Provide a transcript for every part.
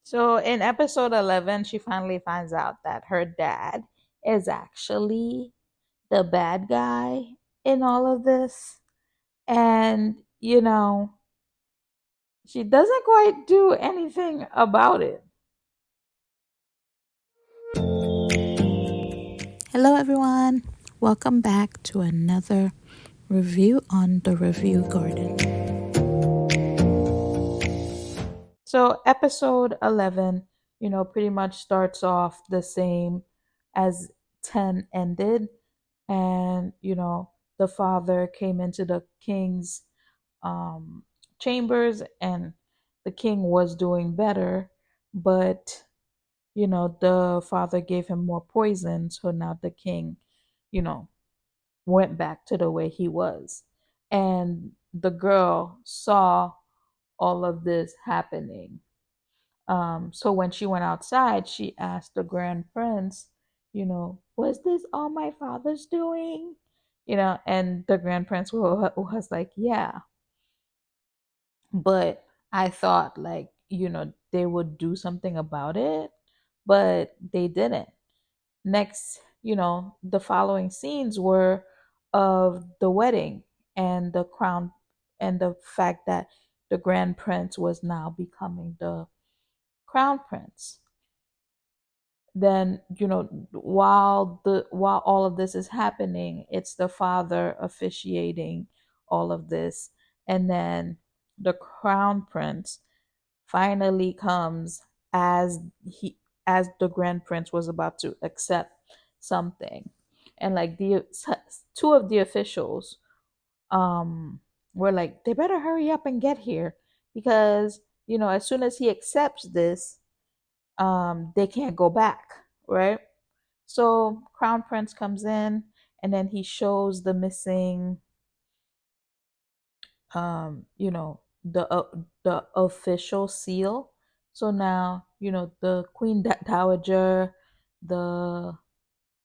So in episode 11, she finally finds out that her dad is actually the bad guy in all of this. And, she doesn't quite do anything about it. Hello, everyone. Welcome back to another review on the Review Garden. So episode 11, pretty much starts off the same as 10 ended. And, the father came into the king's um, chambers, and the king was doing better, but the father gave him more poison, so now the king you know went back to the way he was. And the girl saw all of this happening. So when she went outside, she asked the grand prince, was this all my father's doing? And the grand prince was like, yeah, but I thought, like, they would do something about it, but they didn't. Next, the following scenes were of the wedding and the crown, and the fact that the grand prince was now becoming the crown prince. Then, while all of this is happening, it's the father officiating all of this. And then the crown prince finally comes as he as the grand prince was about to accept something. And like the two of the officials were like, they better hurry up and get here, because as soon as he accepts this, they can't go back, right? So crown prince comes in, and then he shows the missing, the official seal. So now, the queen dowager, the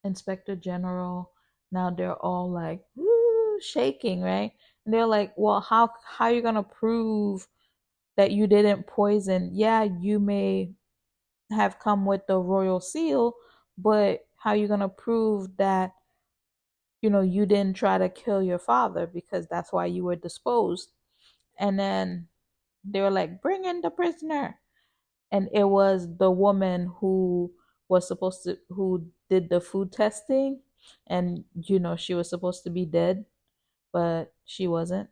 inspector general, now they're all like, woo, shaking, right? And they're like, well, how are you gonna prove that you didn't poison? Yeah, you may have come with the royal seal, but how are you gonna prove that you didn't try to kill your father, because that's why you were disposed? And then they were like, bring in the prisoner. And it was the woman who did the food testing, and she was supposed to be dead, but she wasn't.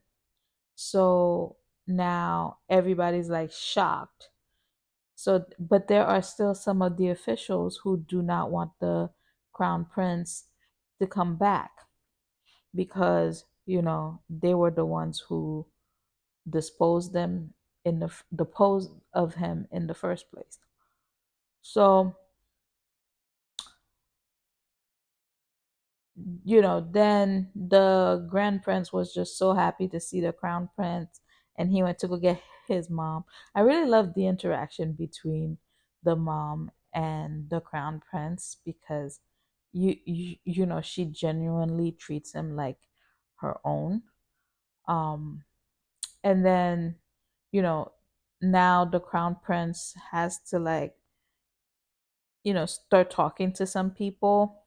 So now everybody's like shocked. So, but there are still some of the officials who do not want the crown prince to come back, because they were the ones who disposed them in the pose of him in the first place. So, then the grand prince was just so happy to see the crown prince, and he went to go get his mom. I really loved the interaction between the mom and the crown prince, because she genuinely treats him like her own. Um, and then, you know, now the crown prince has to, like, start talking to some people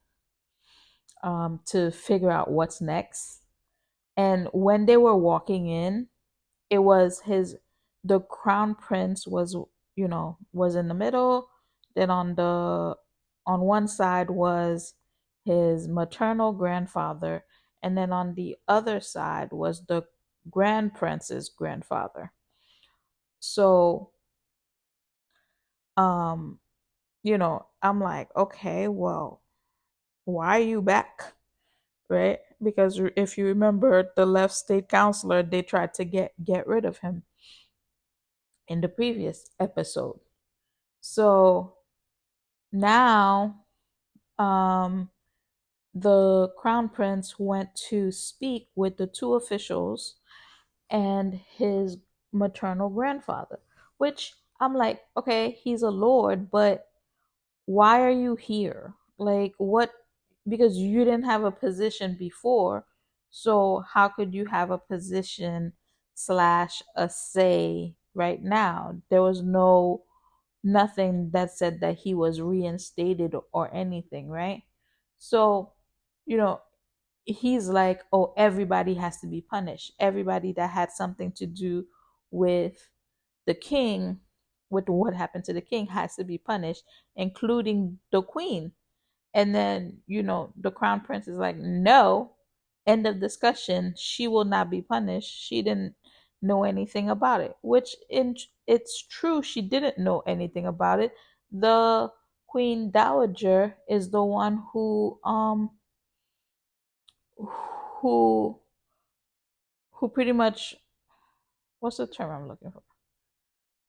to figure out what's next. And when they were walking in, it was the crown prince was in the middle. Then on one side was his maternal grandfather, and then on the other side was the grand prince's grandfather. So, um, I'm like, okay, well, why are you back? Right? Because if you remember, the left state councilor, they tried to get rid of him in the previous episode. So now, um, the crown prince went to speak with the two officials and his maternal grandfather, which I'm like, okay, he's a lord, but why are you here? Like, what? Because you didn't have a position before, so how could you have a position slash a say right now? There was nothing that said that he was reinstated or anything, right? So, you know, he's like, oh, everybody has to be punished. Everybody that had something to do with the king, with what happened to the king, has to be punished, including the queen. And then, the crown prince is like, no, end of discussion. She will not be punished. She didn't know anything about it, which it's true. She didn't know anything about it. The queen dowager is the one who who pretty much, what's the term I'm looking for?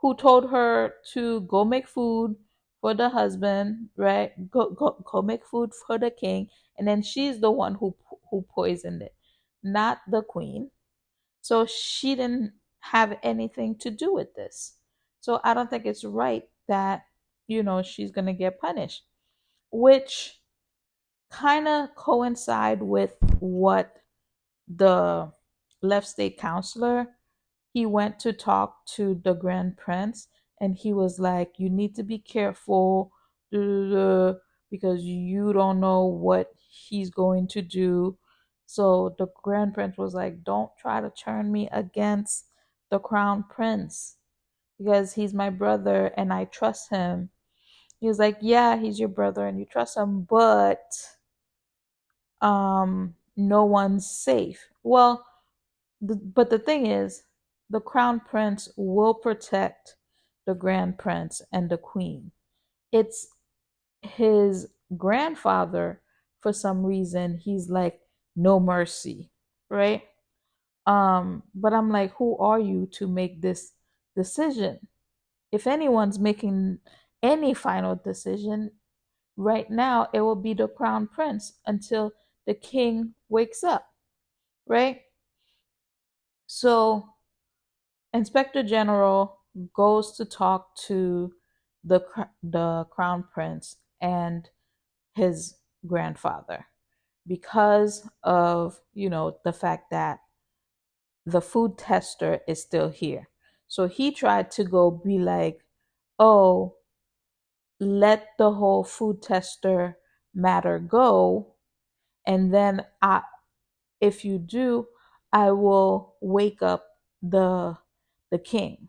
Who told her to go make food for the husband, right? Go make food for the king, and then she's the one who poisoned it, not the queen. So she didn't have anything to do with this. So I don't think it's right that she's gonna get punished, which kind of coincide with what the left state counselor, he went to talk to the grand prince, and he was like, you need to be careful, because you don't know what he's going to do. So the grand prince was like, don't try to turn me against the crown prince, because he's my brother and I trust him. He was like, yeah, he's your brother and you trust him, but no one's safe. Well, but the thing is, the crown prince will protect the grand prince and the queen. It's his grandfather, for some reason, he's like, no mercy, right? But I'm like, who are you to make this decision? If anyone's making any final decision right now, it will be the crown prince until the king wakes up, right? So Inspector General goes to talk to the crown prince and his grandfather, because of the fact that the food tester is still here. So he tried to go be like, oh, let the whole food tester matter go, and then if you do, I will wake up the king.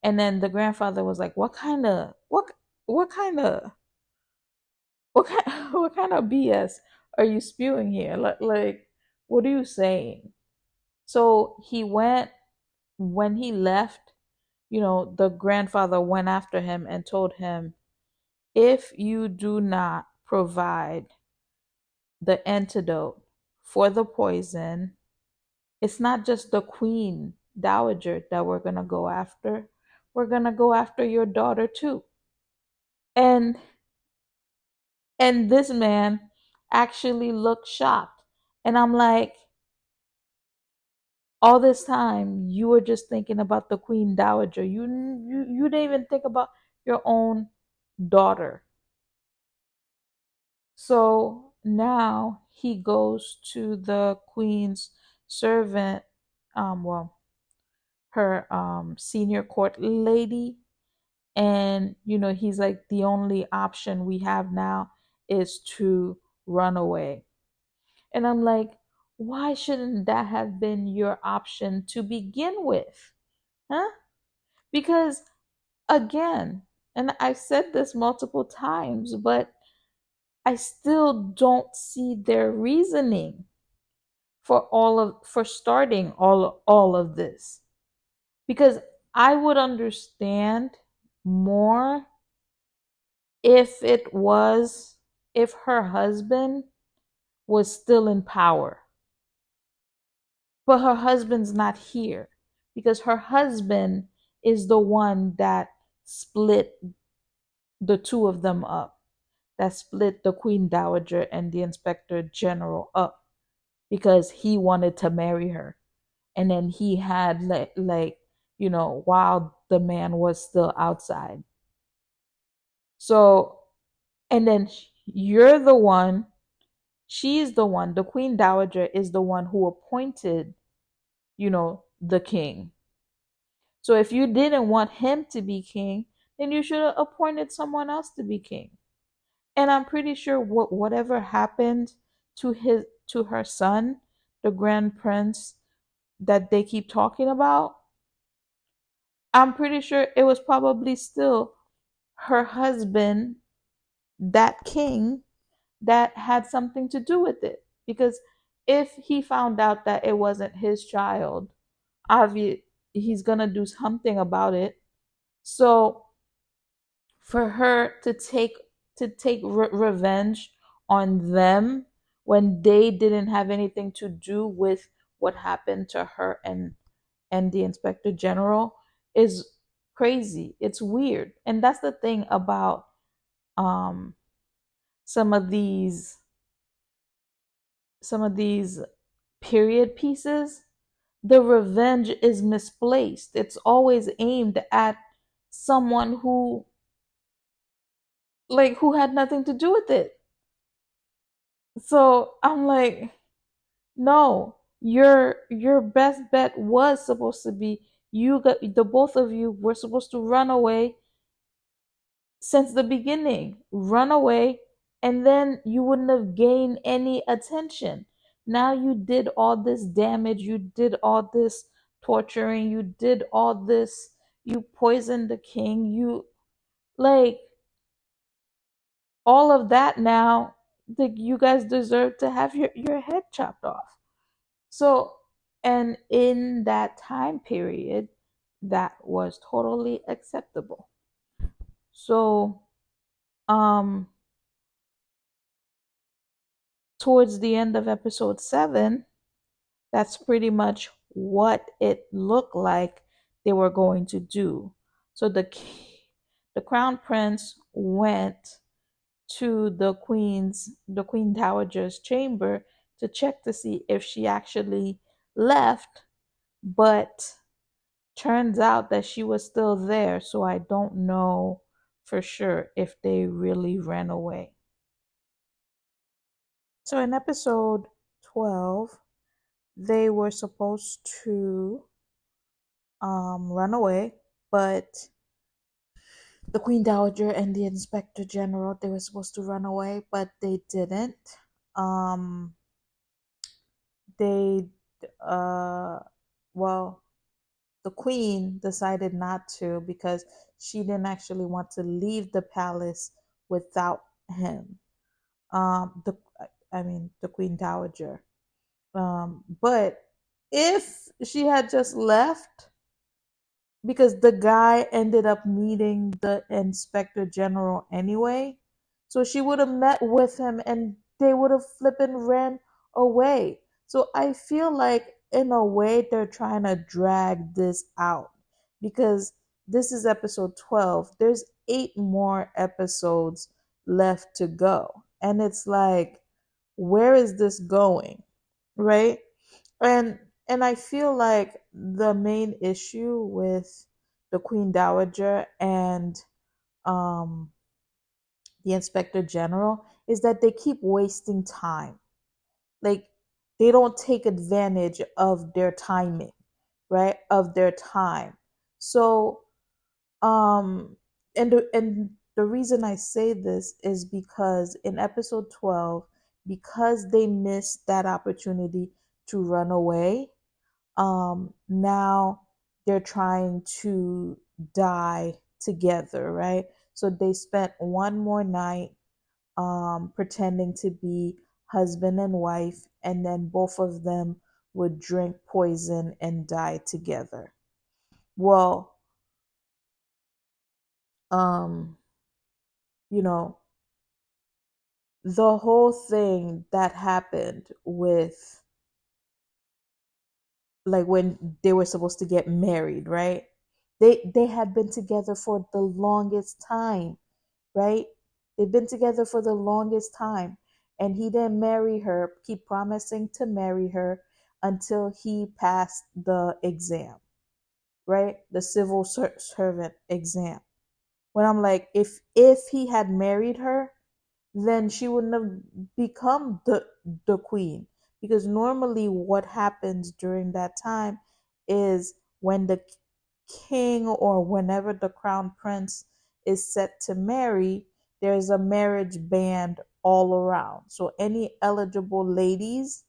And then the grandfather was like, what kind of what kind of BS are you spewing here? Like what are you saying? So he went, when he left, the grandfather went after him and told him, if you do not provide the antidote for the poison, it's not just the queen dowager that we're going to go after. We're going to go after your daughter too. And this man actually looked shocked. And I'm like, all this time you were just thinking about the queen dowager. You didn't even think about your own daughter. So now he goes to the queen's servant, well, her senior court lady, and he's like, the only option we have now is to run away. And I'm like, why shouldn't that have been your option to begin with? Huh? Because again, and I've said this multiple times, but I still don't see their reasoning for starting all of this. Because I would understand more if her husband was still in power. But her husband's not here, because her husband is the one that split the two of them up, that split the queen dowager and the inspector general up, because he wanted to marry her. And then he had while the man was still outside. So, and then you're the one, she's the one, the queen dowager is the one who appointed, the king. So if you didn't want him to be king, then you should have appointed someone else to be king. And I'm pretty sure whatever happened to her son, the grand prince that they keep talking about, I'm pretty sure it was probably still her husband, that king, that had something to do with it. Because if he found out that it wasn't his child, obviously he's gonna do something about it. So for her to take revenge on them when they didn't have anything to do with what happened to her and the inspector general is crazy. It's weird. And that's the thing about um some of these some of these period pieces. The revenge is misplaced. It's always aimed at someone who had nothing to do with it. So I'm like, no, your best bet was supposed to be, you got, the both of you were supposed to run away since the beginning. Run away, and then you wouldn't have gained any attention. Now you did all this damage, you did all this torturing, you did all this, you poisoned the king, you, like, all of that now, like, you guys deserve to have your head chopped off. So, and in that time period, that was totally acceptable. So, um, towards the end of episode 7, that's pretty much what it looked like they were going to do. So the crown prince went to the queen dowager's chamber to check to see if she actually left, but turns out that she was still there, so I don't know for sure if they really ran away. So in episode 12, they were supposed to run away, but the Queen Dowager and the Inspector General, they were supposed to run away, but they didn't. Um, they, uh, well, the Queen decided not to because she didn't actually want to leave the palace without him. The I mean the Queen Dowager. But if she had just left, because the guy ended up meeting the inspector general anyway, so she would have met with him and they would have flippin' ran away. So I feel like in a way they're trying to drag this out because this is episode 12. There's 8 more episodes left to go. And it's like, where is this going? Right? And I feel like the main issue with the Queen Dowager and um the Inspector General is that they keep wasting time. Like, they don't take advantage of their timing, right? Of their time. So and the reason I say this is because in episode 12, because they missed that opportunity to run away, now they're trying to die together, right? So they spent one more night pretending to be husband and wife, and then both of them would drink poison and die together. Well, um you know, the whole thing that happened with, like, when they were supposed to get married, right? They had been together for the longest time, right? They've been together for the longest time, and he didn't marry her, keep promising to marry her until he passed the exam, right? The civil servant exam. When I'm like, if he had married her, then she wouldn't have become the queen, because normally what happens during that time is when the king or whenever the crown prince is set to marry, there's a marriage band all around. So any eligible ladies,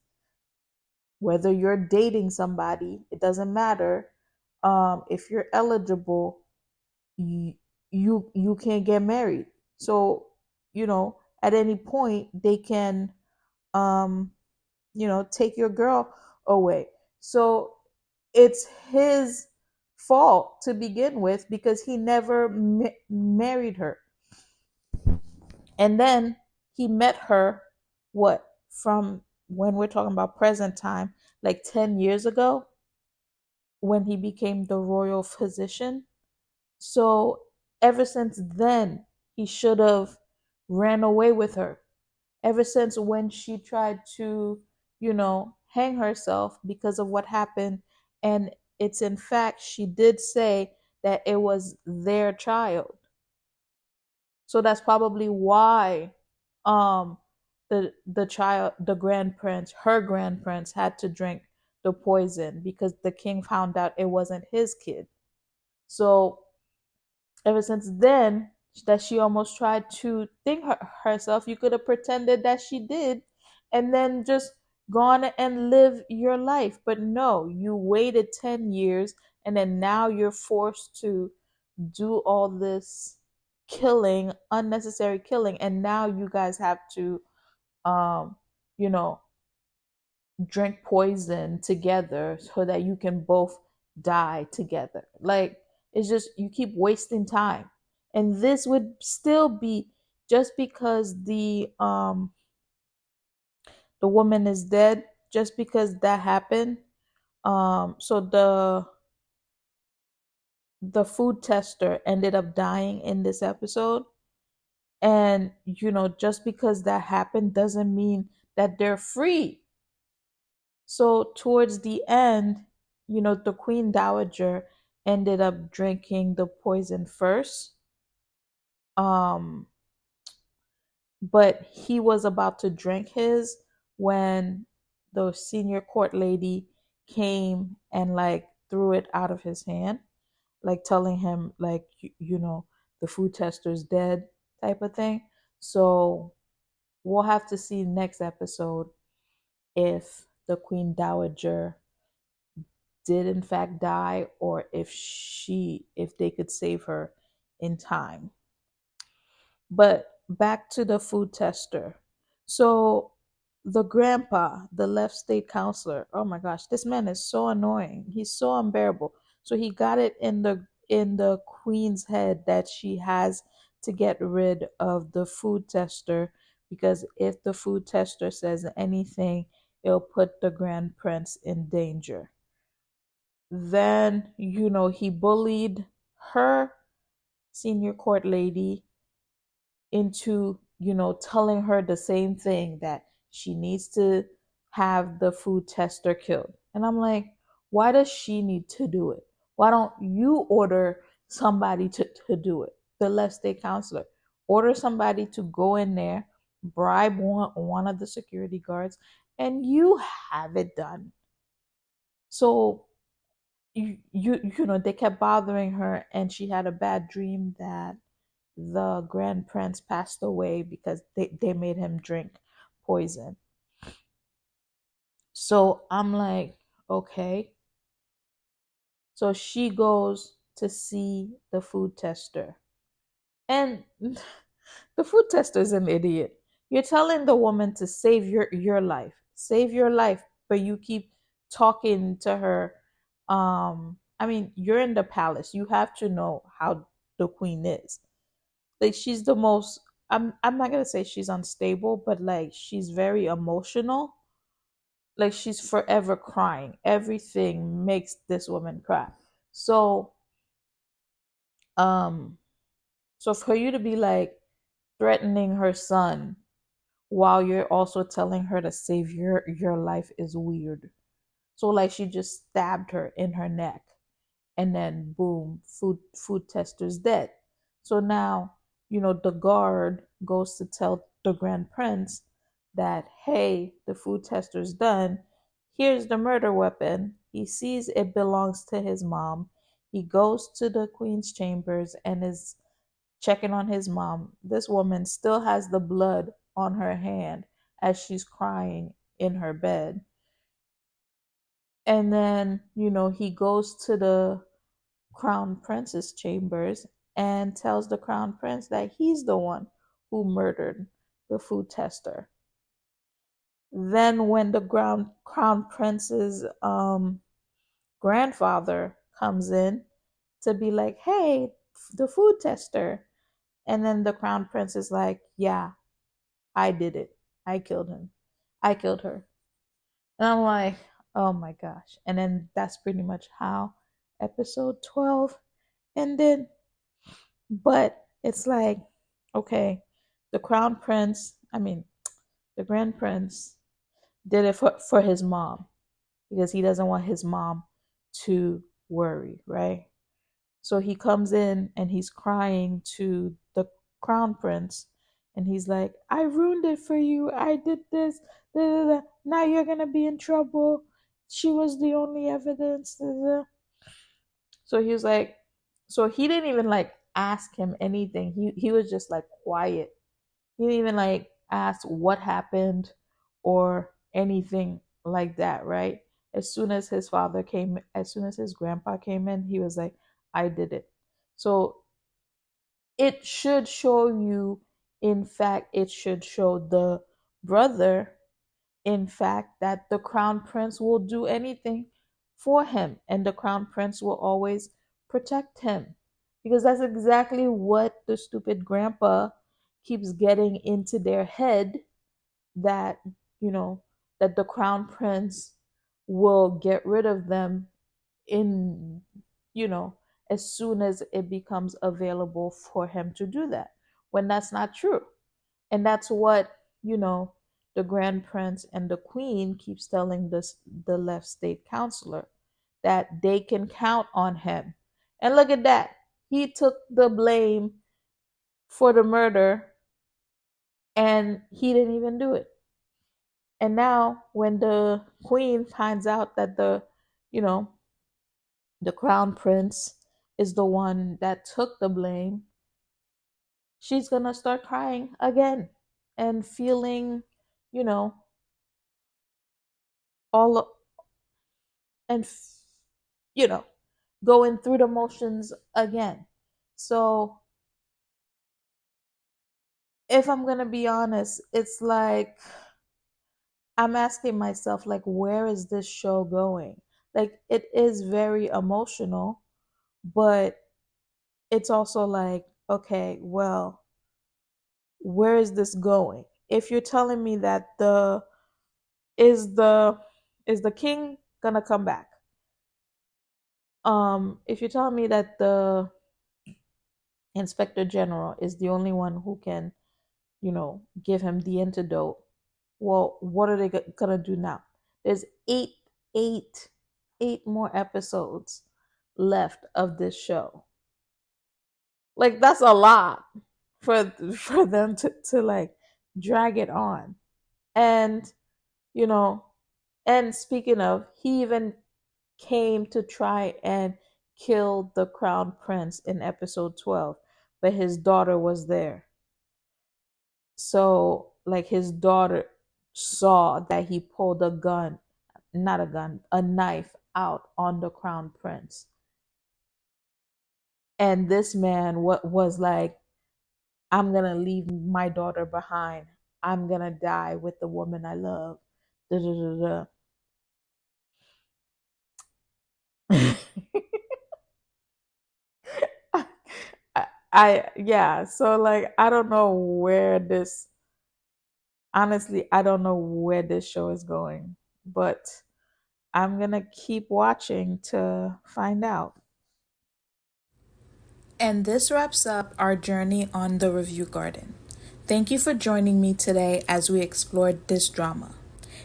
whether you're dating somebody, it doesn't matter. If you're eligible, you, you can't get married. So at any point they can um, take your girl away. So it's his fault to begin with because he never married her. And then he met her, what, from when we're talking about present time, like 10 years ago when he became the royal physician. So ever since then, he should have ran away with her. Ever since when she tried to, hang herself because of what happened. And it's in fact, she did say that it was their child. So that's probably why um the child, the grand prince, her grand prince had to drink the poison because the king found out it wasn't his kid. So ever since then, that she almost tried to think herself, you could have pretended that she did and then just gone and live your life. But no, you waited 10 years and then now you're forced to do all this killing, unnecessary killing, and now you guys have to um you know drink poison together so that you can both die together. Like, it's just, you keep wasting time. And this would still be, just because the woman is dead, just because that happened. So the food tester ended up dying in this episode. And just because that happened doesn't mean that they're free. So towards the end, the Queen Dowager ended up drinking the poison first. Um, but he was about to drink his when the senior court lady came and like threw it out of his hand, like telling him like the food tester's dead type of thing. So we'll have to see next episode if the Queen Dowager did in fact die or if they could save her in time. But back to the food tester. So the grandpa, the left state counselor, oh my gosh, this man is so annoying. He's so unbearable. So he got it in the queen's head that she has to get rid of the food tester because if the food tester says anything, it'll put the grand prince in danger. Then, he bullied her senior court lady into, telling her the same thing, that she needs to have the food tester killed. And I'm like, why does she need to do it? Why don't you order somebody to do it? The left state counselor. Order somebody to go in there, bribe one of the security guards, and you have it done. So they kept bothering her, and she had a bad dream that the grand prince passed away because they made him drink poison. So I'm like, okay. So she goes to see the food tester, and the food tester is an idiot. You're telling the woman to save save your life, but you keep talking to her. I mean, you're in the palace. You have to know how the queen is. Like, she's the most. I'm not gonna say she's unstable, but like she's very emotional. Like, she's forever crying. Everything makes this woman cry. So um so for you to be like threatening her son while you're also telling her to save your life is weird. So like she just stabbed her in her neck, and then boom, food tester's dead. So now, the guard goes to tell the grand prince that, hey, the food tester's done. Here's the murder weapon. He sees it belongs to his mom. He goes to the queen's chambers and is checking on his mom. This woman still has the blood on her hand as she's crying in her bed. And then, he goes to the crown prince's chambers and tells the crown prince that he's the one who murdered the food tester. Then, when the crown prince's grandfather comes in to be like, hey, the food tester. And then the crown prince is like, yeah, I did it. I killed him. I killed her. And I'm like, oh my gosh. And then that's pretty much how episode 12 ended. But it's like, okay, the crown prince, the grand prince did it for his mom because he doesn't want his mom to worry, right? So he comes in and he's crying to the crown prince and he's like, I ruined it for you. I did this. Da, da, da. Now you're going to be in trouble. She was the only evidence. Da, da. So he was like, so he didn't even like ask him anything. He was just like quiet. He didn't even like ask what happened or anything like that, right? As soon as his grandpa came in, he was like, I did it. So it should show you, in fact, it should show the brother, in fact, that the crown prince will do anything for him and the crown prince will always protect him. Because that's exactly what the stupid grandpa keeps getting into their head, that, you know, that the crown prince will get rid of them in, you know, as soon as it becomes available for him to do that, when that's not true. And that's what, you know, the grand prince and the queen keeps telling the left state counselor, that they can count on him. And look at that, he took the blame for the murder and he didn't even do it. And now when the queen finds out that you know the crown prince is the one that took the blame, she's gonna start crying again and feeling, you know, all and you know, going through the motions again. So if I'm gonna be honest, it's like I'm asking myself, like, where is this show going? Like, it is very emotional, but it's also like, okay, well, where is this going? If you're telling me that is the is the king gonna come back? If you're telling me that the inspector general is the only one who can, give him the antidote, well, what are they gonna do now? There's eight, eight more episodes left of this show. Like, that's a lot for them to like drag it on. And you know and speaking of, he even came to try and kill the crown prince in episode 12, but his daughter was there. So like, his daughter saw that he pulled a gun, not a gun, a knife out on the crown prince. And this man what was like, I'm gonna leave my daughter behind. I'm gonna die with the woman I love. Da, da, da, da. Yeah, so like, I don't know where this honestly, I don't know where this show is going, but I'm gonna keep watching to find out. And this wraps up our journey on the Review Garden. Thank you for joining me today as we explored this drama.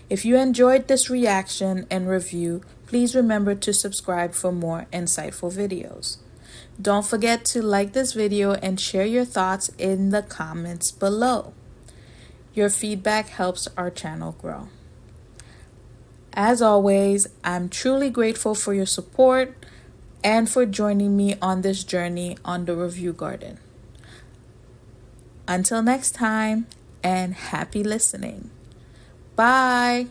If you enjoyed this reaction and review, please remember to subscribe for more insightful videos. Don't forget to like this video and share your thoughts in the comments below. Your feedback helps our channel grow. As always, I'm truly grateful for your support and for joining me on this journey on the Review Garden. Until next time, and happy listening. Bye.